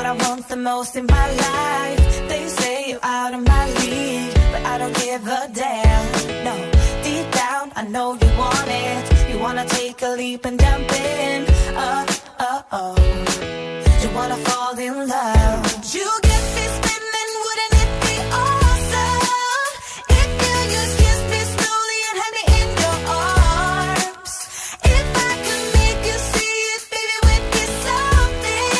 what I want the most in my life. They say you're out of my league, but I don't give a damn. No, deep down I know you want it. You wanna take a leap and jump in. You wanna fall in love. You get me spinning, wouldn't it be awesome if you just kiss me slowly and had me in your arms? If I could make you see it, baby, would be something,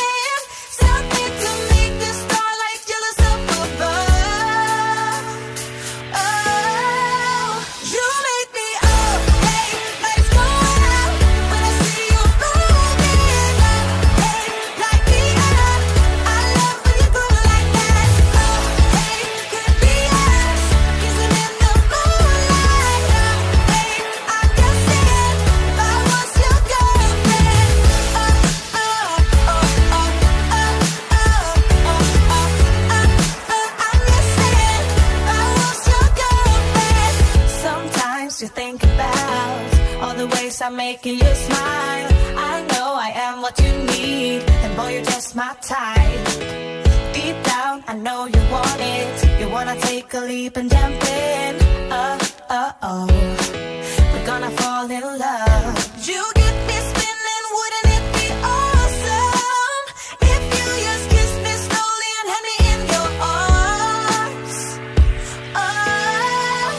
something to make the starlight jealous up above. Oh, you make me up, hey, let's go out when I see you moving up, hey, like me up. I love when you go like that. Oh, hey, could be us, kissing in the moonlight. Oh, hey, I'm guessing if I was your girlfriend. I'm guessing if I was your girlfriend. Sometimes you think about all the ways I'm making you smile. I know I am what you need, and boy, you're just my type. Deep down, I know you want it. You wanna take a leap and jump in. We're gonna fall in love. You get me spinning, wouldn't it be awesome if you just kiss me slowly and had me in your arms? Oh,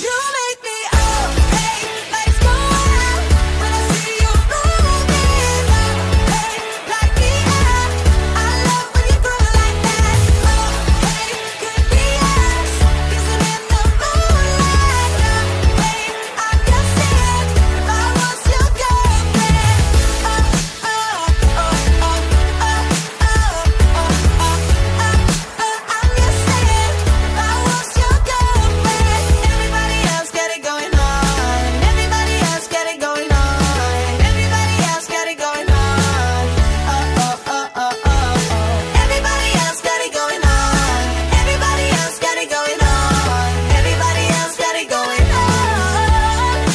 you make me up, hey, let's go out when I see you moving up, hey, like me up. I love when you go like that. Oh, hey, could be us, kissing in the moonlight. Oh, hey, I'm guessing if I was your girlfriend. I'm guessing if I was your girlfriend. Everybody else got it going on. Everybody else got it going on. Everybody else got it going on. Everybody else got it going on. Everybody else got it going on. Everybody else got it going on.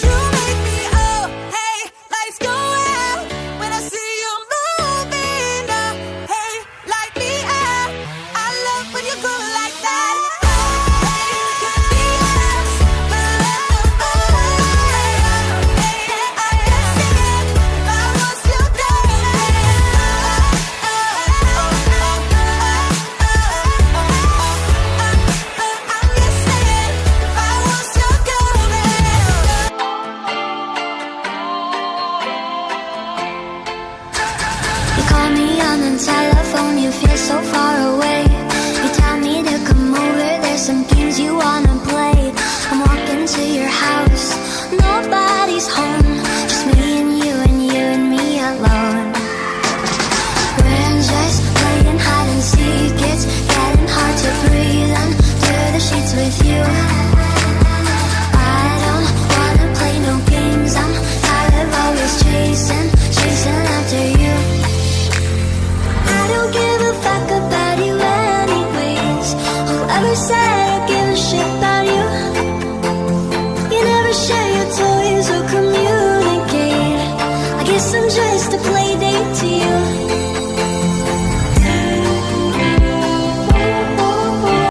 You make me up, hey, let's go out when I see you moving up, hey, like me up. I love when you go like that. Oh, hey, could be us, but let the moonlight. Hey, I'm guessing if I was your girlfriend. I'm guessing if I was your girlfriend. You call me on the telephone, you feel so far away. You tell me to come over, there's some games you wanna play. I'm walking to your house, nobody's home, just me and you and me alone. We're just playing hide and seek, it's getting hard to breathe under the sheets with you. I don't wanna play no games, I'm tired of always chasing after you. I don't give a fuck about you anyways. Whoever said